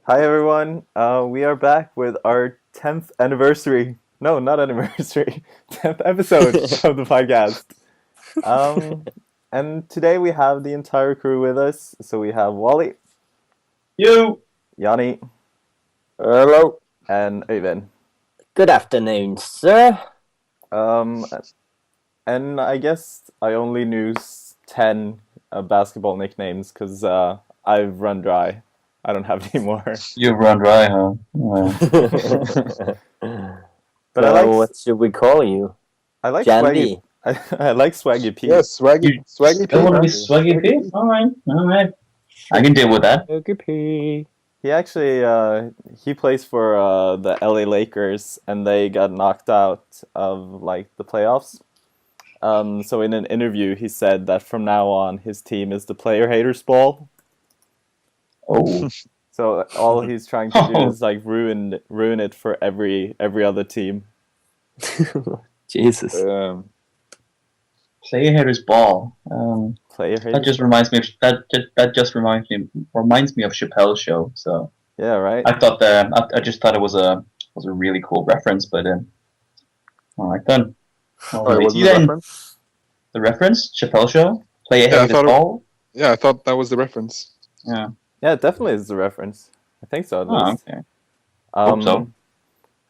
Hi everyone. We are back with our 10th anniversary. No, not anniversary. 10th episode of the podcast. And today we have the entire crew with us. So we have Wally, You. Yanni, Hello. and Øyvind. Good afternoon, sir. And I guess I only knew 10 basketball nicknames because I've run dry. I don't have any more. You've run dry, huh? Well, But So what should we call you? I like Swaggy. Jandy. I like Swaggy P. Yes, Swaggy. Swaggy P. don't want to be Swaggy P? Alright. I can deal with that. Swaggy P. He actually he plays for the LA Lakers, and they got knocked out of the playoffs. So in an interview, he said that from now on, his team is the player haters ball. Oh. So all he's trying to do is ruin it for every other team. Jesus. Player haters ball. Player haters. That just reminds me of Chappelle's show. So Yeah, right. I just thought it was a really cool reference, but alright then. Sorry, what's See the then reference? the reference Chappelle show. Player Yeah, I haters thought it- ball. Yeah, I thought that was the reference. Yeah. Yeah, it definitely is a reference. I think so at Oh, least. okay. Um, Hope so.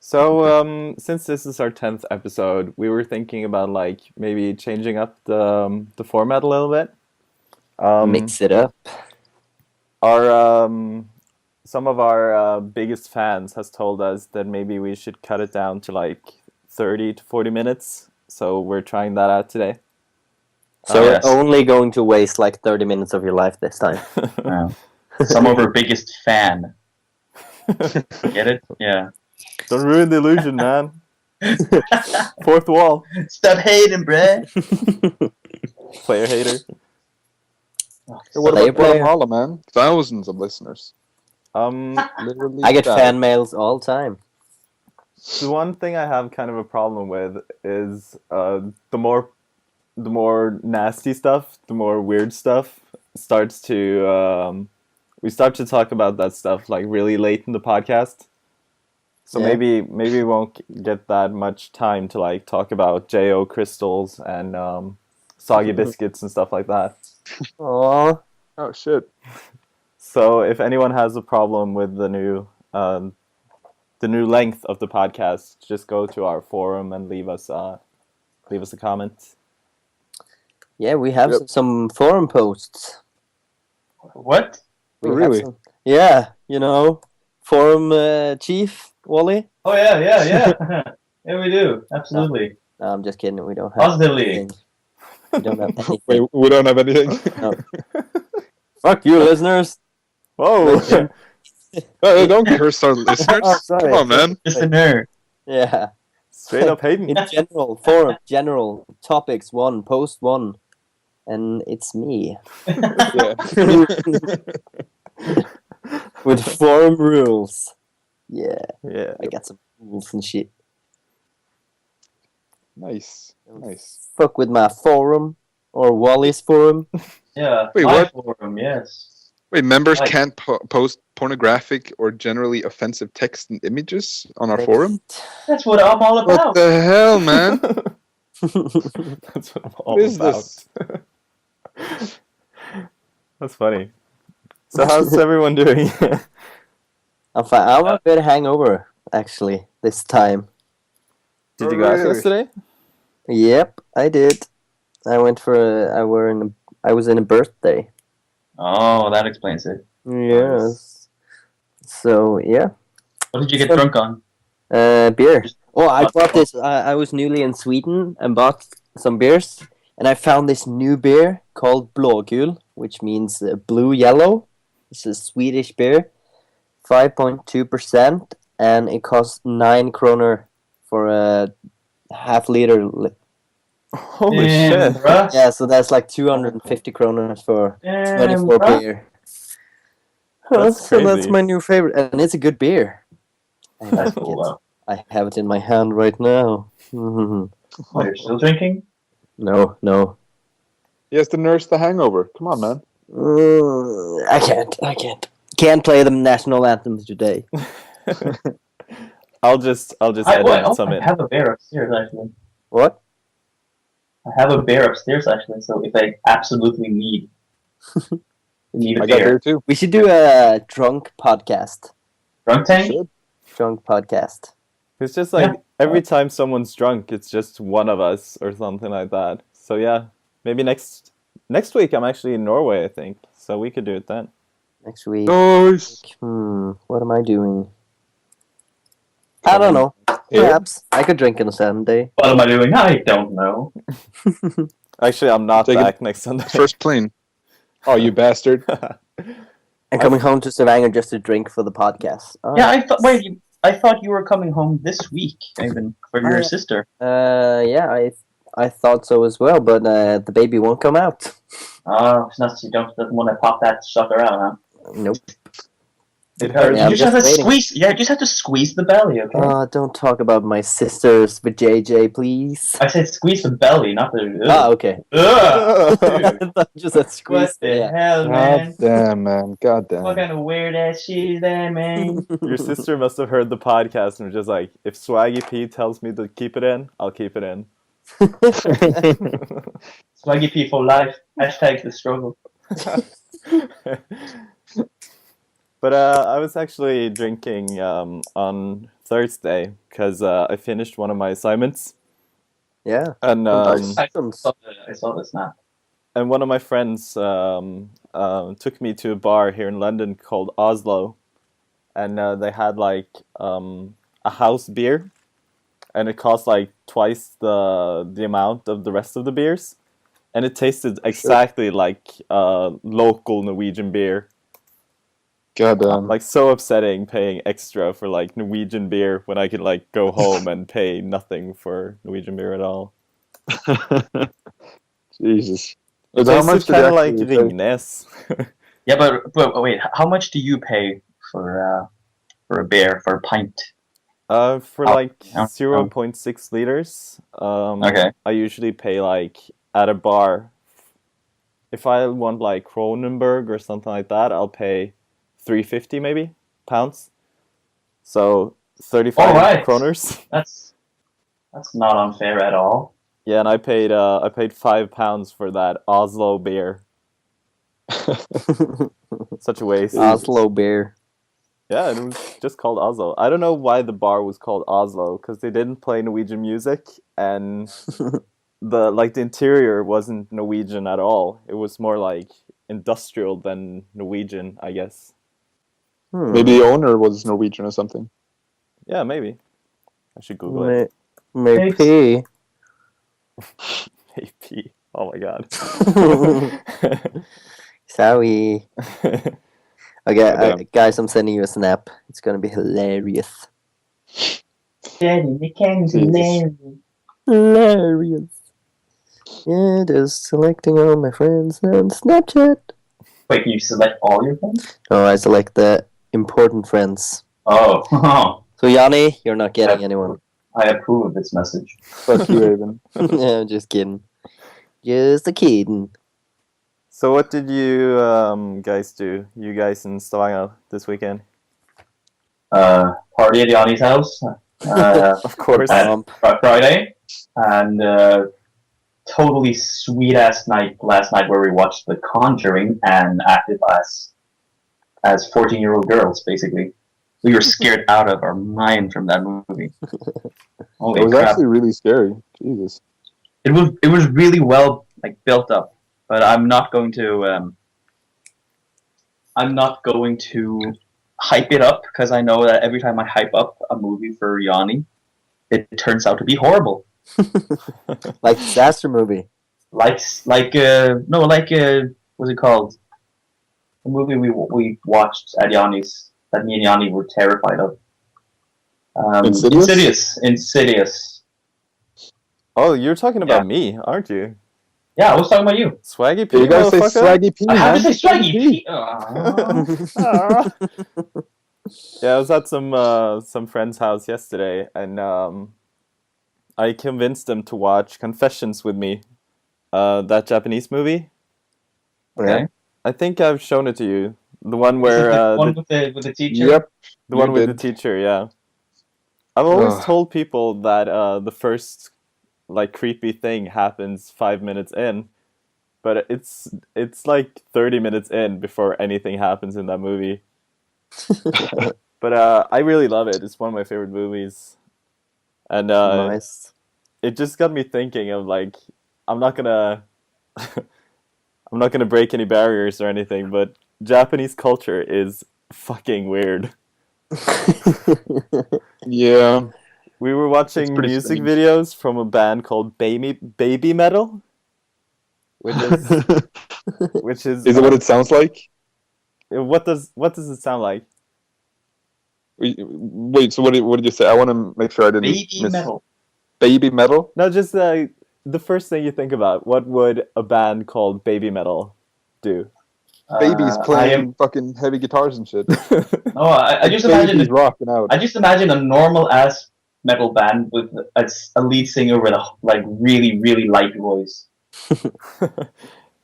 So, since this is our 10th episode, we were thinking about maybe changing up the format a little bit. Mix it up. Our some of our biggest fans has told us that maybe we should cut it down to 30 to 40 minutes. So we're trying that out today. So yes. we're only going to waste 30 minutes of your life this time. Yeah. Some of our biggest fan. Get it? Yeah. Don't ruin the illusion, man. Fourth wall. Stop hating, bruh. Player hater. What Player, about player. Guatemala, man? Thousands of listeners. Literally I get thousands. fan mails all the time. The one thing I have kind of a problem with is the more nasty stuff, the more weird stuff starts to we start to talk about that stuff really late in the podcast. So Yeah. maybe we won't get that much time to talk about JO crystals and soggy biscuits and stuff like that. Aww. Oh shit! So if anyone has a problem with the new length of the podcast, just go to our forum and leave us a comment. Yeah, we have Yep. some forum posts. What? We have really? some- Yeah, forum chief, Wally. Oh yeah. Yeah, we do. Absolutely. No, I'm just kidding. We don't have Positively. anything. We don't have anything. Wait, we don't have anything. No. Fuck you, listeners. Whoa! Don't curse our listeners. Oh, sorry. Come on, man. Just a nerd. Yeah. Straight up hating. In general, forum, general, topics 1, post 1. And it's me. Yeah. With forum rules. Yeah, Yeah. I got some rules and shit. Nice. Nice. Fuck with my forum. Or Wally's forum. Yeah. Wait, my what? forum, yes. Wait, members Like- can't post pornographic or generally offensive text and images on our forum? That's what I'm all What about. the hell, man? That's what I'm all What is about. this? That's funny. So how's everyone doing? I'm fine. I'm a bit hangover, actually, this time. Did you go out Really? yesterday? Yep, I did. I went for I was in a birthday. Oh, that explains it. Yes. So, yeah. What did you get drunk on? Beer. Oh, I bought this. I was newly in Sweden and bought some beers, and I found this new beer called Blågul, which means blue-yellow. It's a Swedish beer, 5.2%, and it costs 9 kroner for a half-liter. Holy Damn, shit! bruh. Yeah, so that's 250 kroner for Damn, 24 bruh. beer. That's So that's crazy. my new favorite, and it's a good beer. I like That's it. cool, wow. I have it in my hand right now. Oh, you're still drinking? No. He has to nurse the hangover. Come on, man. I can't. can't play the national anthem today. I'll just I edit some in. have a bear upstairs actually. What? I have a bear upstairs actually. So if I absolutely need a I got bear, there too. We should do a drunk podcast. drunk tank. Should. Drunk podcast. It's just like Yeah. every time someone's drunk, it's just one of us or something like that. So yeah, maybe next week I'm actually in Norway, I think. So we could do it then. Next week. Nice. What am I doing? I don't know. Yeah. Perhaps I could drink on a Sunday. What am I doing? I don't know. Actually, I'm not Take it- back next Sunday. First plane. Oh, you bastard. And coming home to Stavanger just to drink for the podcast. Oh. Yeah, I thought. Wait, I thought you were coming home this week, even for your yeah. sister. Yeah, I thought so as well, but the baby won't come out. Oh, she doesn't want to pop that sucker out, huh? Nope. It hurts. Yeah, I'm you just have to just waiting. squeeze. Yeah, you just have to squeeze the belly. Okay. Don't talk about my sisters with JJ, please. I said squeeze the belly, not the. Oh, okay. Ugh. I thought you said What squeeze. the Yeah. hell, man? God damn, man. God damn. What kind of weird ass shit is that, man? Your sister must have heard the podcast and was just like, if Swaggy P tells me to keep it in, I'll keep it in. Swaggy P for life. Hashtag the struggle. But I was actually drinking on Thursday because I finished one of my assignments, Yeah. and Nice. I saw the snap. and one of my friends took me to a bar here in London called Oslo, and they had like a house beer, and it cost like twice the amount of the rest of the beers, and it tasted exactly like local Norwegian beer. God damn. Like so upsetting paying extra for like Norwegian beer when I could like go home and pay nothing for Norwegian beer at all. Jesus. It So how much tasted did kind it of like actually taste? Ringnes. Yeah, but wait, how much do you pay for a beer for a pint? For Oh, like yeah. 0.6 liters. Okay. I usually pay like at a bar. If I want like Kronenberg or something like that, I'll pay 350 maybe pounds. So 35 Alright. kroners. That's not unfair at all. Yeah, and I paid £5 for that Oslo beer. Such a waste. Oslo beer. Yeah, it was just called Oslo. I don't know why the bar was called Oslo because they didn't play Norwegian music and the interior wasn't Norwegian at all. It was more like industrial than Norwegian, I guess. Maybe the owner was Norwegian or something. Yeah, maybe. I should Google it. Maybe. AP. Oh my god. Sorry. Okay, Goddamn. guys, I'm sending you a snap. It's gonna be hilarious. Daddy, the candy's Jesus. Hilarious. Yeah, just selecting all my friends on Snapchat. Wait, can you select all your friends? Oh, I select the important friends. Oh, So Yanni, you're not getting anyone. I approve of this message. Fuck you, Raven. Yeah, I'm just kidding. Just a kidding. So what did you guys do? You guys in Stavanger this weekend? Party at Yanni's house. Of course. Friday, and totally sweet ass night last night where we watched The Conjuring and acted as 14-year-old girls. Basically, we were scared out of our mind from that movie. Holy It was crap! actually really scary. Jesus. It was really well built up, but I'm not going to hype it up because I know that every time I hype up a movie for Yanni, it turns out to be horrible. Like disaster movie. What's it called? The movie we watched at Yanni's that me and Yanni were terrified of. Insidious. Oh, you're talking about Yeah. me, aren't you? Yeah, I was talking about you. Swaggy P, You gotta say motherfucker? Swaggy P, I have to man. say Swaggy P. Yeah, I was at some friend's house yesterday, and I convinced them to watch Confessions with me, that Japanese movie. Okay. I think I've shown it to you The one This is where the one with the teacher. Yep. the one you with did. the teacher. Yeah. I've always Ugh. told people that the first like creepy thing happens 5 minutes in, but it's like 30 minutes in before anything happens in that movie. But I really love it. It's one of my favorite movies, and Nice. it just got me thinking of like I'm not gonna I'm not gonna break any barriers or anything, but Japanese culture is fucking weird. Yeah. We were watching pretty music strange. videos from a band called Baby Metal, which is Is it what it sounds like? what does it sound like? Wait, so what did you say? I want to make sure I didn't Baby miss. metal. Baby metal? No, just the first thing you think about. What would a band called Baby Metal do? Babies I playing am. fucking heavy guitars and shit. No, I just imagine. Babies rocking out. I just imagine a normal ass metal band with a lead singer with a like really light voice.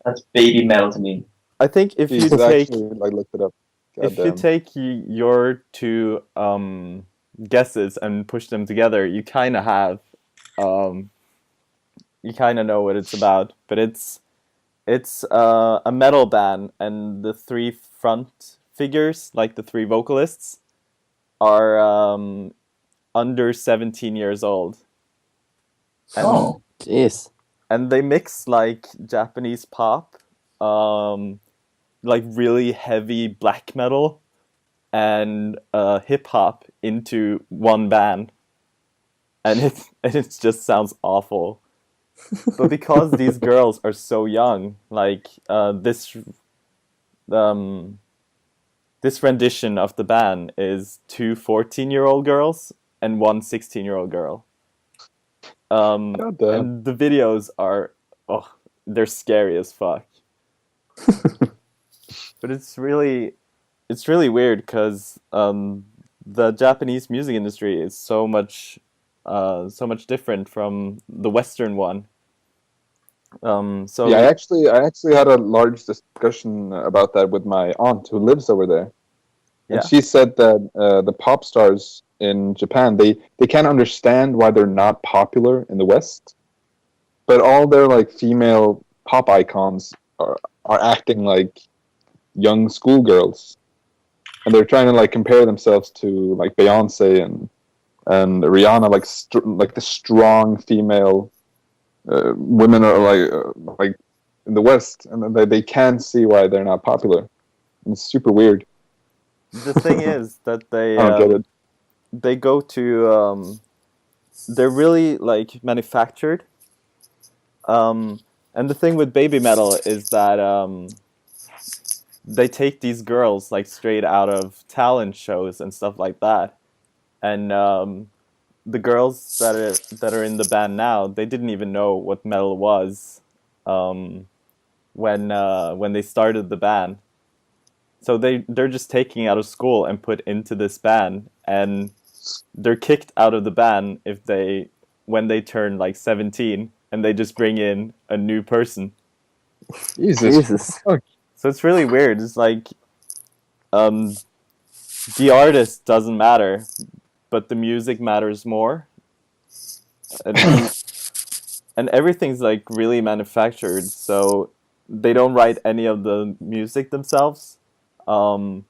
That's baby metal to me. I think if you Jeez, take actually, I looked it up. if you Goddamn. take your two guesses and push them together, you kind of have you kind of know what it's about. But it's a metal band, and the three front figures, like the three vocalists, are under 17 years old. And, Oh, Jeez. and they mix like Japanese pop, like really heavy black metal, and hip hop into one band, and it just sounds awful. But because these girls are so young, like this rendition of the band is two 14-year-old girls and one 16-year-old girl. Goddamn. And the videos are they're scary as fuck. But it's really weird because the Japanese music industry is so much different from the Western one. So Yeah, I actually had a large discussion about that with my aunt who lives over there. And Yeah. she said that the pop stars in Japan, they can't understand why they're not popular in the West. But all their like female pop icons are acting like young schoolgirls. And they're trying to like compare themselves to like Beyonce and Rihanna, like the strong female women are like in the West, and they can't see why they're not popular. And it's super weird. the thing is that they I don't get it. they go to they're really like manufactured. And the thing with baby metal is that they take these girls like straight out of talent shows and stuff like that, and the girls that are in the band now, they didn't even know what metal was when they started the band. So they're just taking out of school and put into this band, and they're kicked out of the band when they turn like 17, and they just bring in a new person. Jesus. So it's really weird. It's like the artist doesn't matter, but the music matters more. And everything's like really manufactured, so they don't write any of the music themselves. And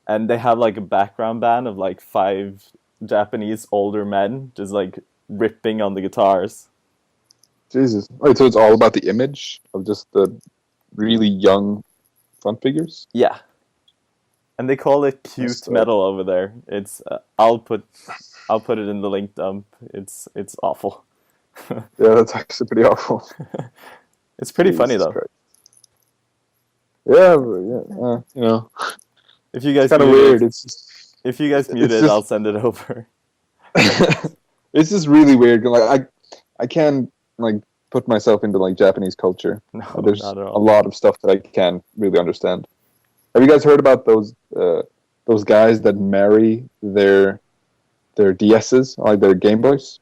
they have like a background band of like 5 Japanese older men just like ripping on the guitars. Jesus. Wait, so it's all about the image of just the really young front figures? Yeah. And they call it cute That's metal over there. It's I'll put it in the link dump. It's awful. Yeah, that's actually pretty awful. It's pretty funny Jesus though. Christ. Yeah, you know, If you guys kind of mute weird. it, It's just, if you guys mute it's it, just- I'll send it over. it's just really weird. Like I can't like put myself into like Japanese culture. No, There's not at a all. lot of stuff that I can't really understand. Have you guys heard about those guys that marry their DSs, like their Game Boys?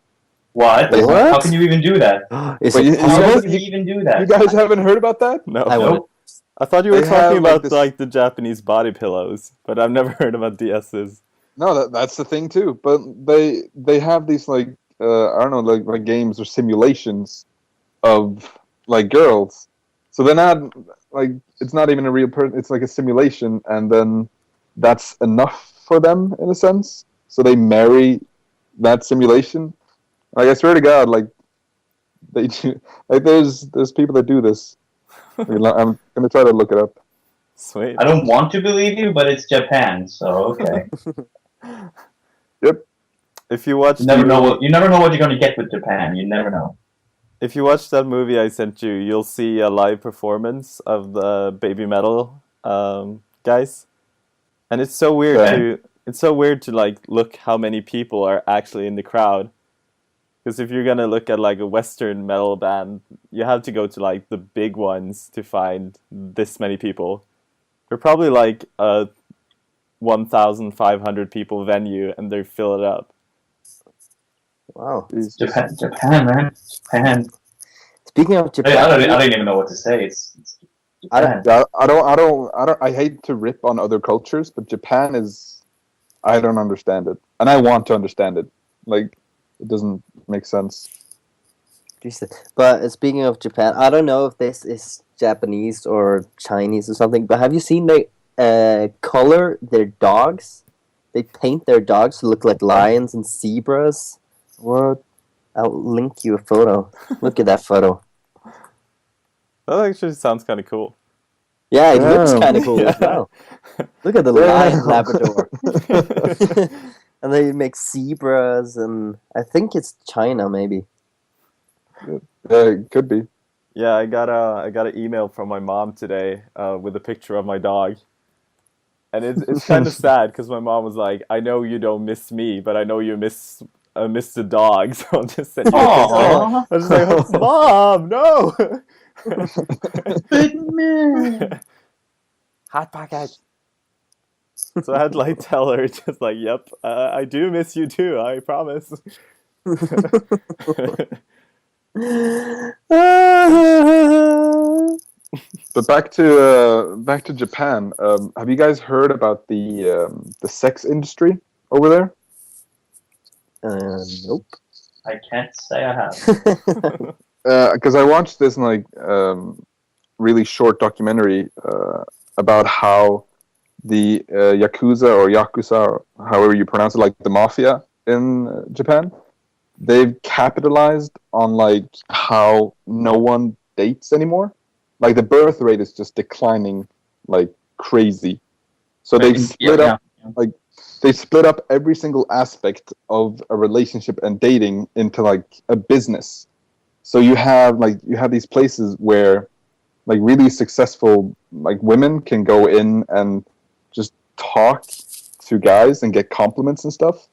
what? What? How can you even do that? Is Wait, it you How possible? can you even do that? You guys haven't heard about that? No. I Nope. want I thought you were They talking have, like, about this- like the Japanese body pillows, but I've never heard about DSs. No, that's the thing too. But they have these like I don't know, like games or simulations of like girls. So they're not like it's not even a real person. It's like a simulation, and then that's enough for them in a sense. So they marry that simulation. Like I swear to God, like they do. Like there's people that do this. I'm gonna try to look it up. Sweet. I don't want to believe you, but it's Japan, so okay. Yep. If you watch You never know what you're gonna get with Japan. You never know. if you watch that movie I sent you, you'll see a live performance of the Baby Metal guys, and it's so weird to like look how many people are actually in the crowd. Because if you're gonna look at like a Western metal band, you have to go to like the big ones to find this many people. They're probably like a 1,500 people venue, and they fill it up. Wow. Jeez. Japan, man, Japan. Speaking of I Japan, don't even know what to say. It's I don't- Japan. Yeah, I hate to rip on other cultures, but Japan is, I don't understand it, and I want to understand it. Like, it doesn't make sense. but speaking of Japan, I don't know if this is Japanese or Chinese or something, but have you seen they color their dogs? They paint their dogs to look like lions and zebras. What? I'll link you a photo. Look at that photo. That actually sounds kind of cool. Yeah, it looks Yeah. kind of cool as well. Look at the lion Labrador. And they make zebras, and I think it's China, maybe. Yeah, it could be. Yeah, I got an email from my mom today with a picture of my dog, and it's kind of sad because my mom was like, "I know you don't miss me, but I know you miss the dog." So I'll just send you. A picture. Aww. I was just like, "Mom, no." Hot pocket. So I had to like tell her, just like, "Yep, I do miss you too. I promise." But back to Japan. Have you guys heard about the sex industry over there? Nope. I can't say I have. Because I watched this like really short documentary about how the yakuza or yakuza, or however you pronounce it, like the mafia in Japan, they've capitalized on like how no one dates anymore. Like the birth rate is just declining like crazy. So they've split up. They split up every single aspect of a relationship and dating into like a business. So you have these places where like really successful like women can go in and just talk to guys and get compliments and stuff.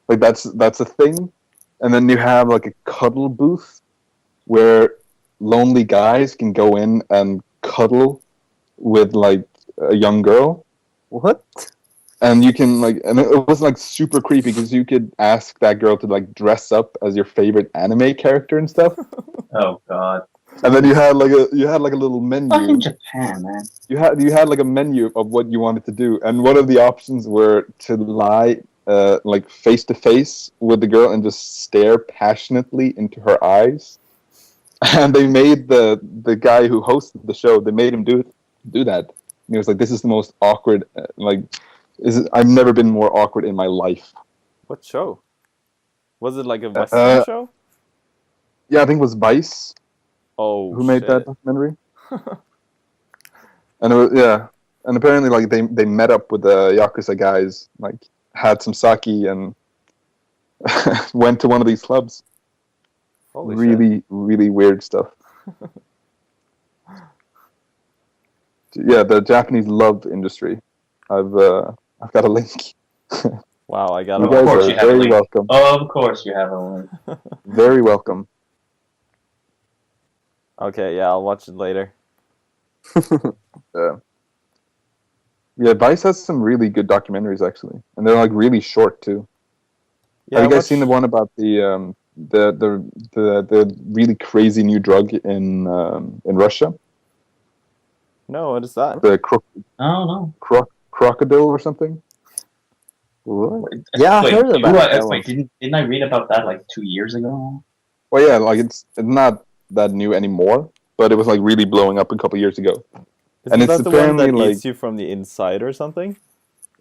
Like that's a thing. And then you have like a cuddle booth where lonely guys can go in and cuddle with like a young girl. What? And you can like, and it was like super creepy because you could ask that girl to like dress up as your favorite anime character and stuff. Oh God. And then you had like a little menu. Fucking Japan, man. You had like a menu of what you wanted to do, and one of the options were to lie like face to face with the girl and just stare passionately into her eyes. And they made the guy who hosted the show, they made him do that. And he was like, "This is the most awkward I've never been more awkward in my life." What show? Was it like a Western show? Yeah, I think it was Vice Oh, who made that documentary. And it was, and apparently like they met up with the Yakuza guys, like had some sake and went to one of these clubs. Holy Really, really weird stuff. Yeah, the Japanese love industry. I've got a link. shit. Wow, I got You it. guys course are you have a very link. welcome. Of course you have a link. Very welcome. Okay, yeah, I'll watch it later. Yeah, Vice has some really good documentaries actually, and they're like really short too. Yeah, Have you guys seen the one about the really crazy new drug in Russia? No, what is that? The I don't know. crocodile or something. Yeah, I Wait, heard about that one. wait, didn't I read about that like 2 years ago? Well, yeah, like it's not that new anymore, but it was like really blowing up a couple years ago. Isn't it's that the one apparently, that like- eats you from the inside or something?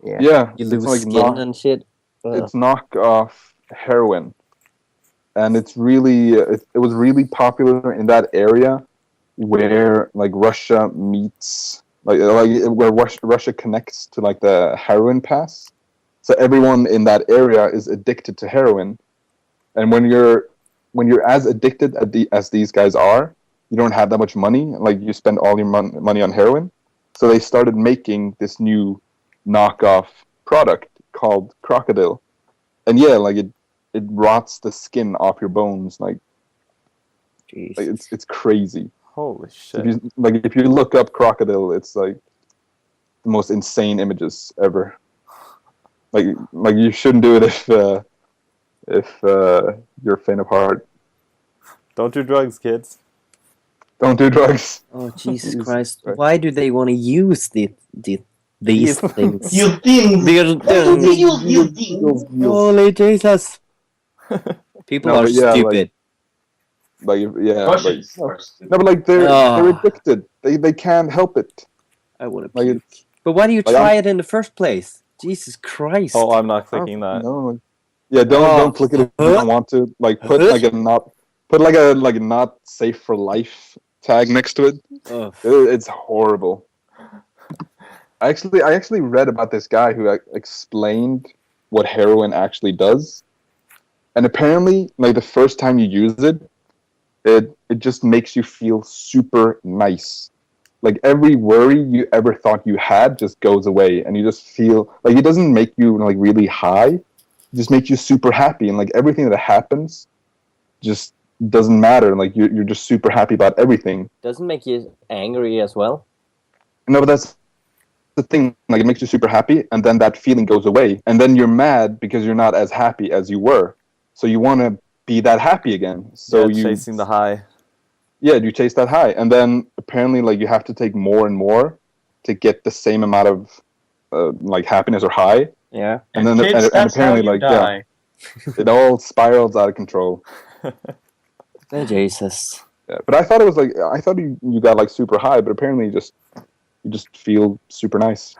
Yeah, You it's lose like skin and shit. it's knockoff heroin, and it's really it was really popular in that area where like Russia meets like where Russia connects to like the heroin pass. So everyone in that area is addicted to heroin, and when you're as addicted as these guys are, you don't have that much money. Like you spend all your money on heroin, so they started making this new knockoff product called Crocodile, and yeah, like it rots the skin off your bones. Like Jeez. it's crazy. Holy So shit! if you look up Crocodile, it's like the most insane images ever. Like you shouldn't do it if you're a faint of heart. Don't do drugs, kids. Don't do drugs. Oh, Jesus Jesus Christ. Christ. Why do they want to use these things? You think? Holy Jesus. People No, are but yeah, stupid. Russians. No, but like they're Ah. addicted. They can't help it. I want to Like puke. But why do you like, try it in the first place? Jesus Christ. Oh, I'm not clicking that. No, yeah, don't click it if you don't want to. Like put like a not safe for life tag next to it. Ugh. It's horrible. I actually read about this guy who explained what heroin actually does, and apparently, like the first time you use it, it just makes you feel super nice. Like every worry you ever thought you had just goes away, and you just feel like it doesn't make you like really high. It just makes you super happy, and like everything that happens just doesn't matter. Like you're just super happy about everything. Doesn't make you angry as well. No, but that's the thing. Like it makes you super happy, and then that feeling goes away, and then you're mad because you're not as happy as you were. So you want to be that happy again. So Yeah, chasing the high. Yeah, you chase that high, and then apparently, like you have to take more and more to get the same amount of like happiness or high. Yeah. And then kids, and that's apparently, how you like die. it all spirals out of control. Oh, Jesus. Yeah, but I thought it was like I thought you got like super high, but apparently you just feel super nice.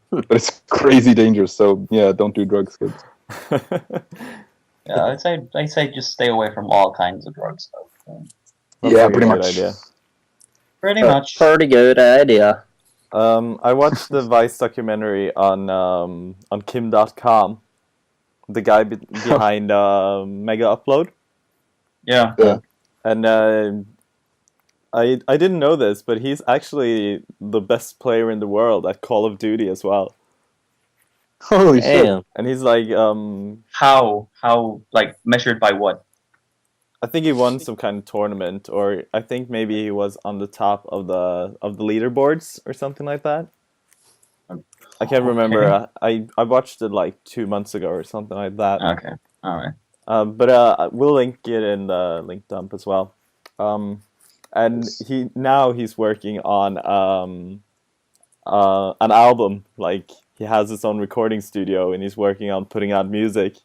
But it's crazy dangerous. So yeah, don't do drugs, kids. Yeah, I'd say just stay away from all kinds of drugs. That's Yeah, like a pretty good much. idea. Pretty much. Pretty good idea. I watched the Vice documentary on Kim.com, the guy behind Mega Upload, Yeah. and I didn't know this, but he's actually the best player in the world at Call of Duty as well. Holy shit! Damn. And he's like, How like measured by what? I think he won some kind of tournament, or I think maybe he was on the top of the leaderboards or something like that. I can't remember. I watched it like 2 months ago or something like that. Okay. All right. But we'll link it in the link dump as well. And he's working on an album. Like he has his own recording studio, and he's working on putting out music.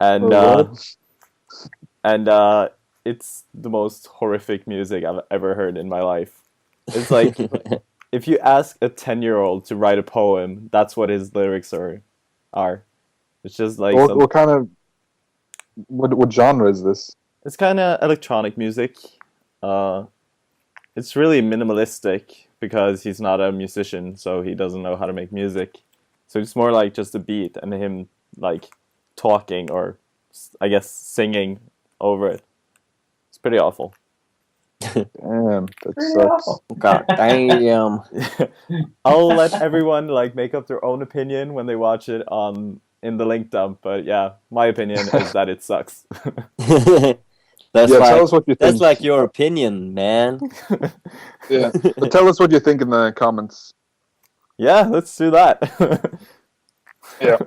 And it's the most horrific music I've ever heard in my life. It's like if you ask a 10-year-old to write a poem, that's what his lyrics are. It's just like What kind of what genre is this? it's kind of electronic music. It's really minimalistic because he's not a musician, so he doesn't know how to make music. So it's more like just a beat and him like talking or I guess singing over it. It's pretty awful. Damn, that Pretty sucks. awful. God damn. I'll let everyone like make up their own opinion when they watch it in the link dump. But yeah, my opinion is that it sucks. That's Tell us what you think. that's like your opinion, man. Yeah, but tell us what you think in the comments. Yeah, let's do that. Yeah.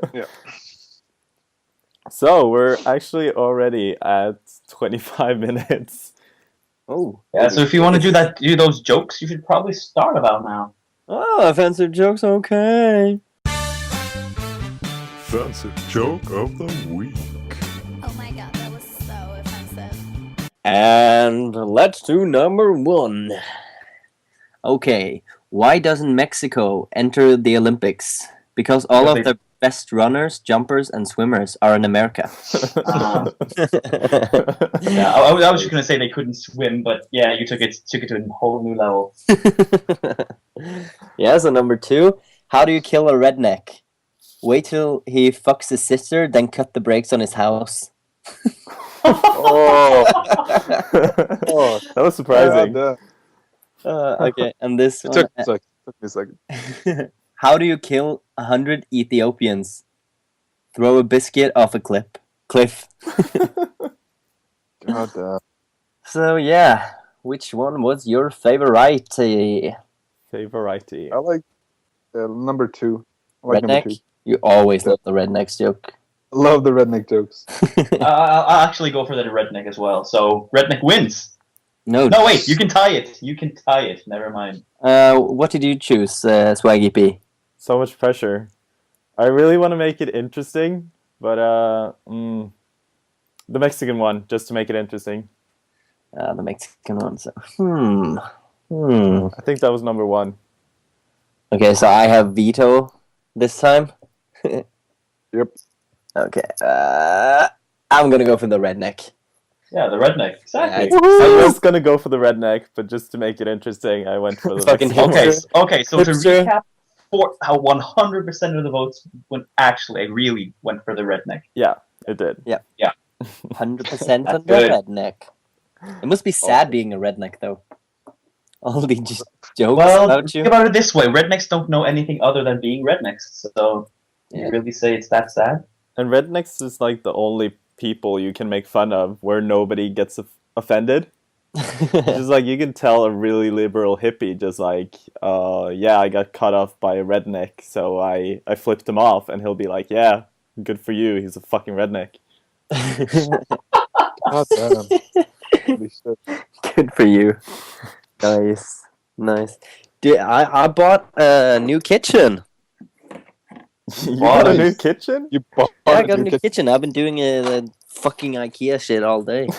So we're actually already at 25 minutes. Oh. Yeah, so if you want to do those jokes, you should probably start about now. Oh, offensive jokes, okay. Fancy joke of the week. Oh my god, that was so offensive. And let's do number 1. Okay, why doesn't Mexico enter the Olympics? Because all of the best runners, jumpers, and swimmers are in America. Yeah, I was just gonna say they couldn't swim, but yeah, you took it to a whole new level. Yeah, so number 2, how do you kill a redneck? Wait till he fucks his sister, then cut the brakes on his house. Oh, that was surprising. Okay, and this It one. took me a second. How do you kill 100 Ethiopians? Throw a biscuit off a cliff. God damn. So yeah, which one was your favorite? Favorite. I like number 2. I like number 2. Redneck? You always love the rednecks joke. I love the redneck jokes. I'll actually go for the redneck as well. So redneck wins. No, No, wait, you can tie it. Never mind. what did you choose, Swaggy P? So much pressure. I really want to make it interesting, but the Mexican one, just to make it interesting. The Mexican one. So, I think that was number 1. Okay, so I have veto this time. Yep. Okay, I'm gonna go for the redneck. Yeah, the redneck. Exactly. Yeah, I was gonna go for the redneck, but just to make it interesting, I went for the Fucking Mexican. Okay, so to Hipster. recap, for how 100% of the votes really went for the redneck. Yeah, it did. 100% on the Good. redneck. It must be sad being a redneck, though. All these just jokes Well, about think you. about it this way: rednecks don't know anything other than being rednecks. So, Yeah. you really say it's that sad? And rednecks is like the only people you can make fun of where nobody gets offended. Just like you can tell a really liberal hippie just like, yeah, I got cut off by a redneck, so I flipped him off, and he'll be like, yeah, good for you, he's a fucking redneck. God damn. Holy shit. Good for you. Nice. Dude, I bought a new kitchen. You got a new Nice. kitchen? You bought Yeah, I got a new kitchen. I've been doing the fucking IKEA shit all day.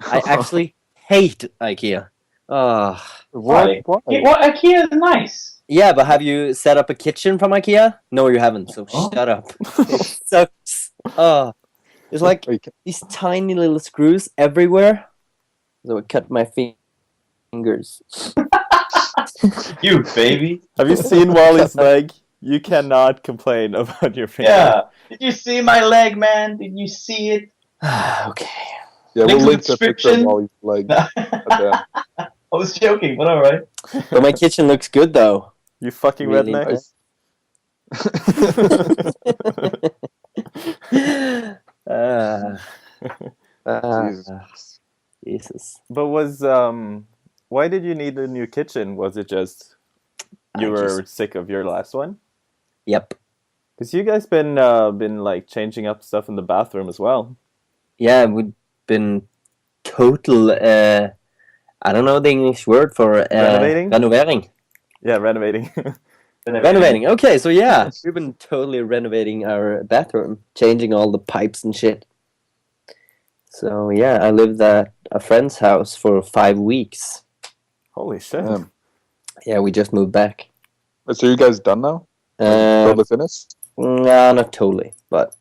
I actually hate IKEA. Oh. Why? Why? Yeah, well, IKEA is nice. Yeah, but have you set up a kitchen from IKEA? No, you haven't, so Oh. shut up. It sucks. Oh. It's like Wait, these tiny little screws everywhere. So it cut my fingers. You baby. Have you seen Wally's leg? You cannot complain about your finger. Yeah. Did you see my leg, man? Did you see it? Okay. yeah, Link we'll in link the the picture of description. Wally's leg. I was joking, but all right. But my kitchen looks good though. You fucking Really redneck. nice. Jesus. Jesus. But why did you need a new kitchen? Was it just you I were sick of your last one? Yep. Because you guys been like changing up stuff in the bathroom as well. Yeah, we've been total. I don't know the English word for Renovating? Renovering. Yeah, renovating. Renovating. Okay, so yeah, we've been totally renovating our bathroom, changing all the pipes and shit. So yeah, I lived at a friend's house for 5 weeks. Holy shit. Damn. Yeah, we just moved back. So you guys done now? Totally finished? No, not totally, but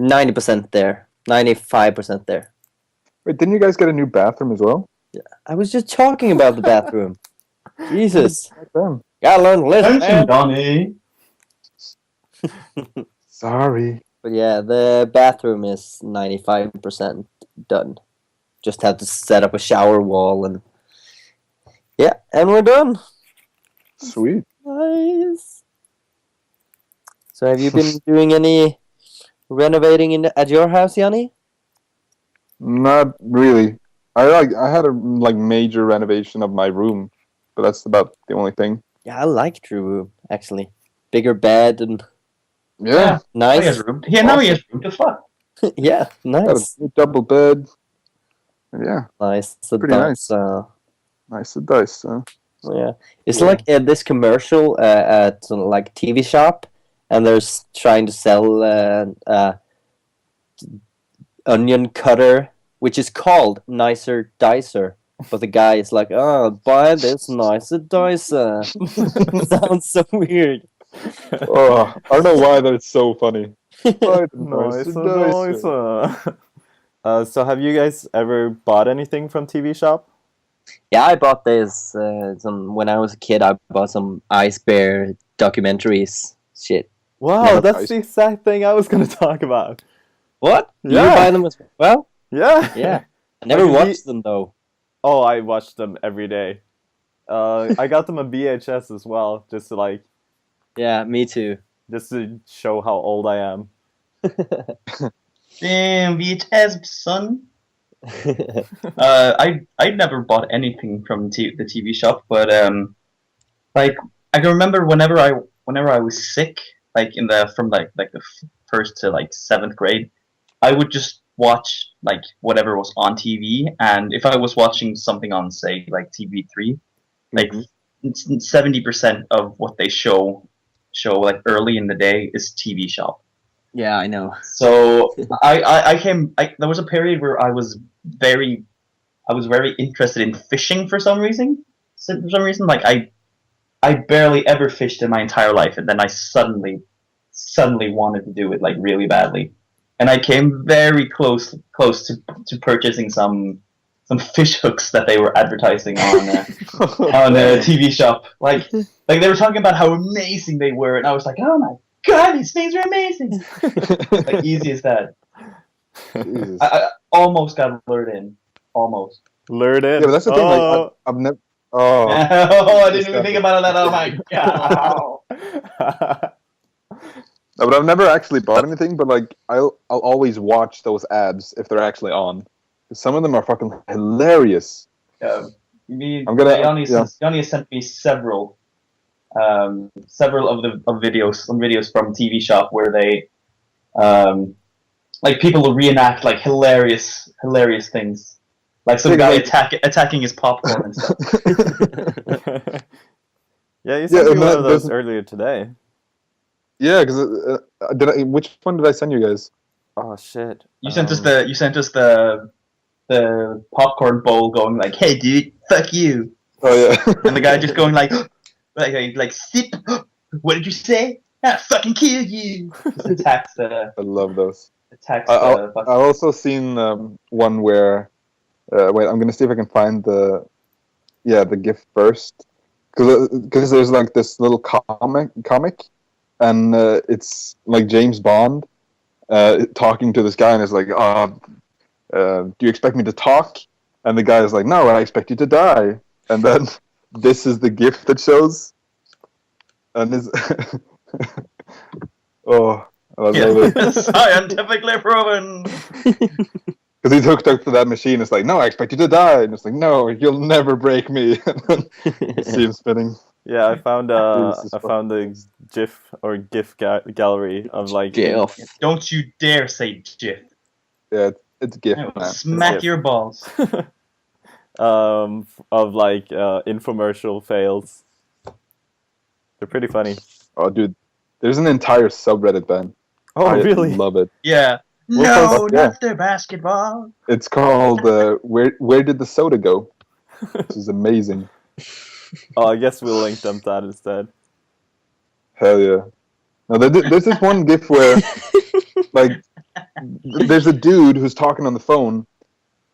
90% there, 95% there. Wait, didn't you guys get a new bathroom as well? I was just talking about the bathroom. Jesus, Damn. gotta learn to listen, Attention, man. Donnie. Sorry. But yeah, the bathroom is 95% done. Just have to set up a shower wall and yeah, and we're done. Sweet. Nice. So have you been doing any renovating at your house, Yanni? Not really. I had a major renovation of my room, but that's about the only thing. Yeah, I liked your room actually. Bigger bed and Yeah. Now he has nice. room. Yeah, now he has room to fuck. Yeah, Got nice. a double bed. Yeah, Nice. So Pretty that's, nice dice. yeah. It's like this commercial at some, like TV shop, and they're trying to sell onion cutter, which is called Nicer Dicer. But the guy is like, oh, buy this Nicer Dicer. Sounds so weird. Oh, I don't know why that's so funny. Nice, nice. So have you guys ever bought anything from TV Shop? Yeah, I bought this some when I was a kid. I bought some Ice Bear documentaries. Shit. Wow, No, that's the exact thing I was gonna talk about. What? Did Yeah. you buy them as well? Yeah. Yeah. I never Like, watched them though. Oh, I watched them every day. I got them on VHS as well, just to Yeah, me too. show how old I am. Damn, VHS, son. I never bought anything from the TV shop, but like I can remember whenever I was sick, like from the first to like 7th grade, I would just watch like whatever was on TV, and if I was watching something on say like TV3, like 70% of what they show like early in the day is TV shop. Yeah, I know. So there was a period where I was very interested in fishing for some reason. Like I barely ever fished in my entire life, and then I suddenly wanted to do it like really badly, and I came very close to purchasing some fish hooks that they were advertising on a TV shop. Like they were talking about how amazing they were, and I was like, oh my God, these things are amazing. Like easy as that. Jesus. I almost got lured in. Almost. Lured in. Yeah, but that's the thing. Like, I've never. Oh, Oh, I didn't even think about that. Oh my God. no, but I've never actually bought anything. But like, I'll always watch those ads if they're actually on. Some of them are fucking hilarious. I'm gonna- Yanni yeah. has sent me several of videos, some videos from TV Shop where they, like people will reenact like hilarious things, like some guy attacking his popcorn and stuff. Yeah, you sent me and one of those there's- earlier today. Yeah, because which one did I send you guys? Oh shit. You sent us the popcorn bowl going like, "Hey dude, fuck you," Oh yeah. and the guy just going like sip. What did you say? I fucking kill you. Just attacks the I love those. attacks I the fucking. also seen one where. Wait, I'm gonna see if I can find the GIF first, because there's like this little comic, and it's like James Bond talking to this guy, and it's like, do you expect me to talk? And the guy is like, no, I expect you to die. And then this is the GIF that shows, and this. Oh, I love it. Scientifically proven. Because he's hooked up to that machine. It's like, no, I expect you to die. And it's like, no, you'll never break me. See him spinning. Yeah, I found Jesus the GIF or GIF gallery of like GIF. Don't you dare say GIF. Yeah, it's GIF, I will man. smack GIF. your balls. of like infomercial fails. They're pretty funny. Oh, dude, there's an entire subreddit, Ben. Oh, I really? love it. Yeah. Well, No, yeah. not the basketball. It's called Where Did the Soda Go? This is amazing. Oh, I guess we'll link them to that instead. Hell yeah. No, there's this one GIF where, like, there's a dude who's talking on the phone,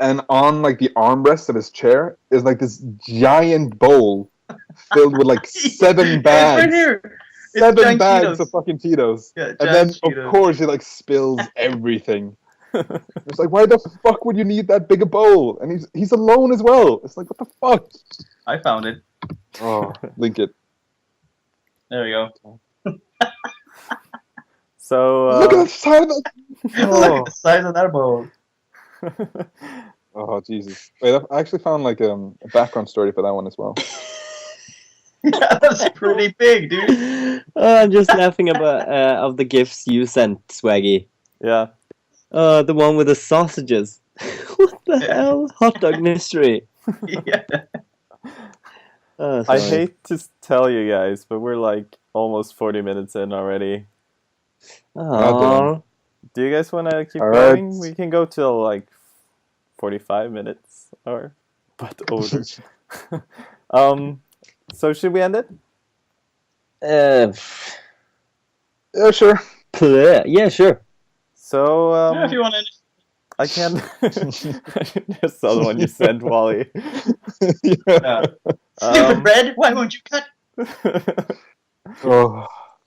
and on like the armrest of his chair is like this giant bowl filled with like 7 bags. It's right here. It's 7 giant bags Cheetos. of fucking Cheetos. Yeah, And then, giant of Cheetos. course, he like spills everything. It's like, why the fuck would you need that big a bowl? And he's alone as well. It's like, what the fuck? I found it. Oh, link it. There we go. So Look at the side of that. Look at the size of that bowl. Oh, Jesus. Wait, I actually found like a background story for that one as well. Yeah, that's pretty big, dude. I'm just laughing about of the gifts you sent, Swaggy. yeah. The one with the sausages. What the the hell? Hot dog mystery. Yeah. Oh, I sorry. hate to tell you guys, but we're like almost 40 minutes in already. Aw. Do you guys want to keep All right. going? We can go till like 45 minutes or but older. So should we end it? Uh, Yeah, sure. yeah, sure. So If you want to. I can't. Just the other one you sent, Wally. Yeah. Stupid Red, why won't you cut? Oh.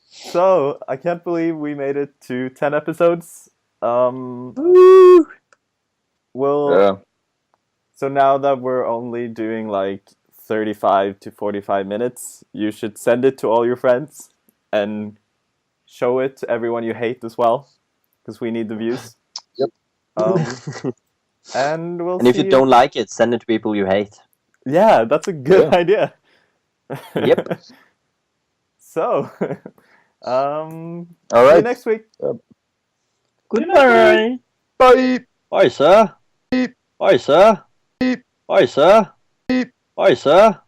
So I can't believe we made it to 10 episodes. Woo! We'll. Yeah. So now that we're only doing like 35 to 45 minutes, you should send it to all your friends and show it to everyone you hate as well, because we need the views. Yep. And we'll And if see you don't like it, send it to people you hate. Yeah, that's a good idea. Yep. So, All see you right. next week. Goodbye. Bye. Bye, sir. Bye, sir. Bye, sir. Bye, sir.